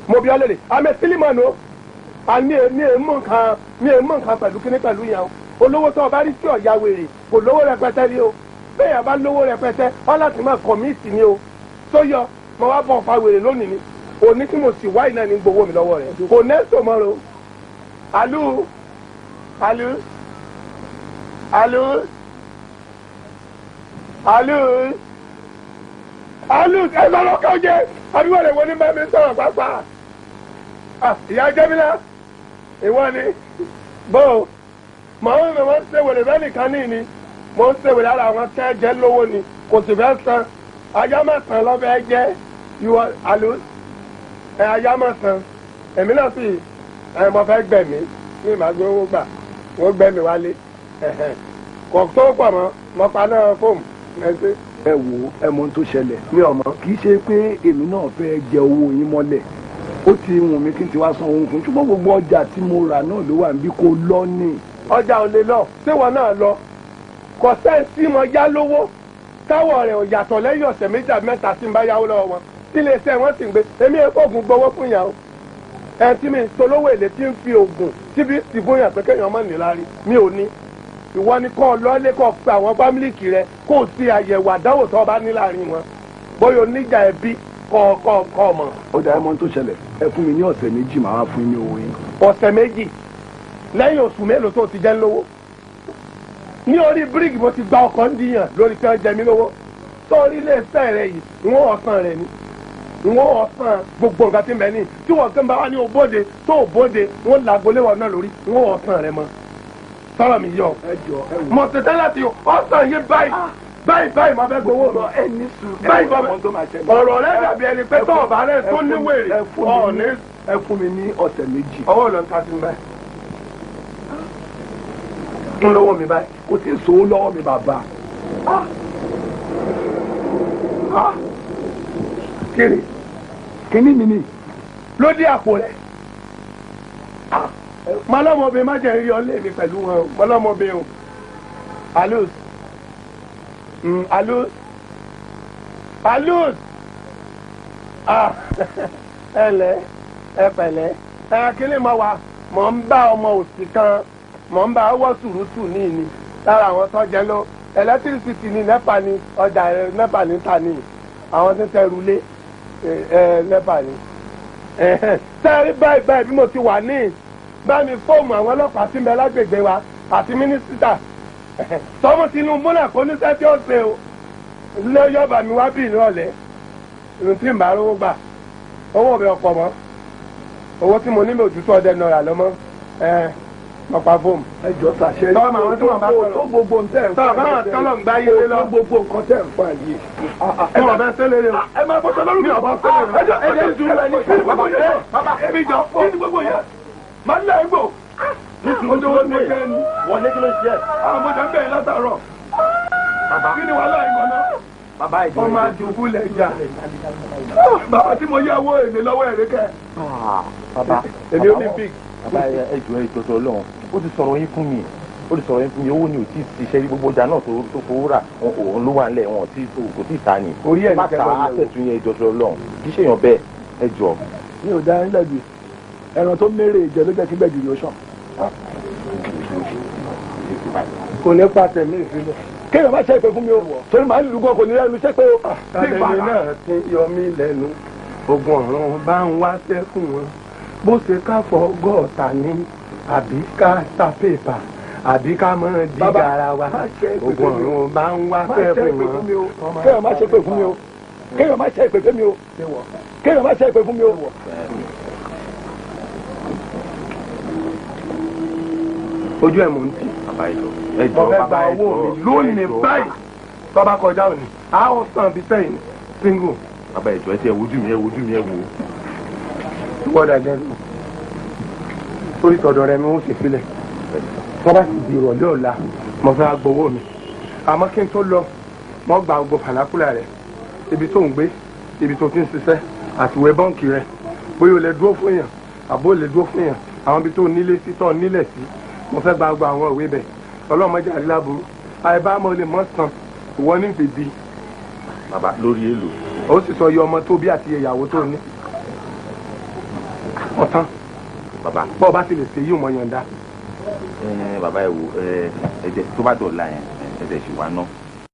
mo bí ọlẹ́rẹ̀ àmì sílímọ̀nù o àmì èémọ̀ nǹkan pẹ̀lú kíní pẹ̀lú yẹn o olówó tó o bá rí sí ọ̀ya wèrè kò lówó rẹpẹtẹ ni o bẹ́ẹ̀ yà bá lówó rẹpẹtẹ ọ láti máa kọ̀míìtì ni o tó yọ mo wá bọ̀ fa wèrè lónìí ni òní tí mo sì wá iná ní gbowó mi lọ́wọ́ rẹ̀ kò nẹ́sọ̀ mọ́ ro alu alu alu alu alu ẹ bá lọ́kàn jẹ àdúgbò rẹ̀ wọ́n ní bá mi sọ̀rọ̀ pápá ìyá jẹ́mílá ìwọ ni bó mọ̀ ń ṣe wèrè bẹ́ẹ̀ nìkan ní ni mo ń ṣe wèrè ara àwọn tẹ́ jẹ́ lówó ni kò sì fẹ́ san ajá má san lọ́fẹ́ jẹ́ ìwọ alu ajá máa san èmi náà sì mo fẹ́ gbẹ̀mí ní ìmàgbé owó gbà wọ́n gbẹ̀mí wálé kò tó pọ̀ mọ́ mo paná fóòmù ẹ̀ṣẹ̀. ẹ wo ẹ mọ ohun tó ṣẹlẹ̀ mi ọmọ kì í ṣe pé èmi náà fẹ́ jẹ owó yín mọ́lẹ̀ ó ti wùn mí kí n ti wá san ohun fún ṣùgbọ́n gbogbo ọjà tí mo rà náà ló wà níbí kò lọ ní. ọjà ò lè lọ síwọ náà lọ kò sẹ́ǹsì mo yá lówó táwọ̀ rẹ̀ ò yàtọ̀ lẹ́yìn ọ̀sẹ̀ méjì àbí mẹ́ta tí n bá yáwó lọ́wọ́ wọn ilé iṣẹ́ wọn sì ń gbé èmi èkó ògùn gbowó fún yàn o ẹn tí mi solówó èlé tí ń fi ògùn tíbi sì fún yàn pé kéèyàn má níláárí mi ò ní ìwọ ni kọ́ lọ́lé kọ́ pé àwọn fámìlìkì rẹ kó o ti àyẹ̀wò àdáwò tó o bá ní láàrin wọn bóyá oníjà ẹbí kọ́ mọ̀. ó dà ẹ́ mọ́ tó ṣẹlẹ̀ ẹ fún mi ní ọ̀sẹ̀ méjì màá wá fún yín ní owó yín. ọ̀sẹ̀ méjì lẹ́yìn oṣù mélòó tó ti jẹ́ lówó ní orí bíríkì mo ti gba ọkọ̀ ń dìyàn lórí pé ó jẹ mí lówó sórí ilé iṣẹ́ rẹ yìí ìwọ̀n ọ̀sán rẹ ni wọ́n ọ̀sán gbogbo nǹkan tí ń bẹ ní tí wọ́n kàn bá wá ní òbóde tó òbóde wọ́n làgbolé wọn náà lórí wọ́n ọ̀sán rẹ mọ́ sọ̀rọ̀ mi yọ mọ̀ tètè láti ọ̀sán yé báyìí máa fẹ́ gbowó lọ ẹni sùn báyìí ọ̀rọ̀ rẹ dàbí ẹni pé tó ọ̀bà rẹ tó níwèrè ọ̀ọ́ni. ẹ fún mi ní ọ̀sẹ̀ méjì. ọwọ́ lọ ń ta sí mi báyìí ń lọ́wọ́ mi báyìí kò tí ì sówó lọ́wọ́ mi bàbá. kíni mi ni. ló dé àpò rẹ̀ mọlọmọbìnrin má jẹ́ rí ọ léèmí pẹ̀lú wọn o mọlọmọbìnrin o alus alus ẹlẹ ẹ pẹ̀lẹ́ ẹ kílè mọ wa mọ ń bá ọmọ òsì kan mọ ń bá wọ sùrùtù ní ìní lára àwọn tó jẹ lọ electricity ní nepa ní ọjà nepa ní ta ní àwọn tó tẹrù lé nepa ní. sẹ́ẹ̀rí báyìí bí mo ti wà ní bá mi fóòmù àwọn ọlọ́pàá tí ń bẹ lágbègbè wa àti mínísítà sọmọ Tinubu náà kò ní sẹ́ tí ó ṣe o ilé yọba mi wá bí ìrọ̀lẹ́ ìrùn tí ń bá rówó gbà owó mi ọ̀pọ̀ mọ́ owó tí mo nílò ojú tó ọdẹ náírà lọ́mọ́ ọ̀pá fóòmù. ẹ jọ sàṣẹ tọ́ ma àwọn tí wọ́n bá tó gbogbo ntẹ̀ ń tọ́ báwọn tọ́lọ̀ ń gbá yé lé lọ. tó gbogbo nǹkan tẹ̀ ń fa yìí. ẹ wọ́n bẹ sẹ́lẹ̀ rẹ o. ẹ máa bọ́ sọ́lọ́rù mi ọ̀bá sẹ́lẹ̀ rẹ. ẹ jẹ́ ìdúró ẹni kí bàbá yẹ bàbá ẹbí jọ fún ní gbogbo yẹn. máa ń lẹ́ ẹgbò. ojú wo ni mo jẹ́ ni. wọ́n ní kí ló ṣe. àwọn ọmọdé ń bẹ̀rẹ̀ látàárọ̀. kí ni wàhálà ìgbọ̀n náà. bàbá ìjọ ọmọ àdùnkù lẹ̀ jà. bàbá tí mo yáwó èmi lọ́wọ́ ẹ̀rẹ́kẹ́. bàbá èmi Olympic. bàbá ẹjọ tó lọ́wọ́ ó ti sọ̀rọ̀ yín fún mi owó ni ò tí ì ṣiṣẹ́ gbogbo ọjà náà tó fowó rà òun ló wà nílẹ̀ wọn kò tí ì ta ni. orí ẹ̀ ní kẹfà àtẹ̀tún yẹn ẹjọ tó lọ́wọ́ kì í ṣèyàn bẹ́ẹ̀ ẹjọ. mi ò dá nílẹ̀ jù ẹran tó mérè ìjẹ ló jẹ́ kí gbẹ̀gìrì ó sàn. kò ní pa tẹ̀mí ìfilẹ̀. kéèyàn má ṣe ìpè fún mi o torí màá lù gan kò ní lẹ́nu ṣe pé o. tàlẹ́mi náà ti yọ mí lẹ́nu ogun ọ̀run bá ń wá sẹ́kùn wọn bó ṣe ká fọ gọ́ọ̀tà ní àbí ká ta pépà àbí ká mọ́ di garawa ogun ọ̀run bá ń wá sẹ́kùn wọn. kéèyàn má ṣe ìpè fún mi o kéèyàn má ṣe ìpè fún mi o kéèyàn má ṣe ìpè fún mi o. ojú ẹ̀ mò ń tì. mo fẹ́ gba owó mi lónìí báyìí tó bá kọjá òní a ó sàn bí sẹ́yìn single. bàbá ìjọ ẹ ti ẹ wojú mi ẹ wò. gbọ́dọ̀ jẹ́nu orí tọ̀dọ̀ rẹ mi ó sì filẹ̀ wọ́n bá sì di ìrọ̀lẹ́ ọ̀la mo fẹ́ gbowó mi àmọ́ kí n tó lọ mo gba gbogbo fàlákùlà rẹ ibi tó ń gbé ibi tó ti ń ṣiṣẹ́ àtiwé bọ́ǹkì rẹ bóyá o lè dúró fún yàn àbó lè dúró fún yàn àwọn ibi tó nílé sí tó nílẹ̀ sí mo fẹ́ gba gbogbo àwọn ìwé bẹ̀ ọlọ́mọdé àdíláburú àìbámọ́ lè mọ́ san ìwọ ní fìdí. bàbá lórí èlò. ó sì sọ iye ọmọ tó bí àti ìyàwó tó ní. ọ̀tán bàbá bọ́ọ̀ bá ti lè ṣe yí òmò yọ̀ǹda. bàbá ẹ wò ẹ̀jẹ̀ tó bá dọ̀la yẹn ẹ̀jẹ̀ ṣì wá ná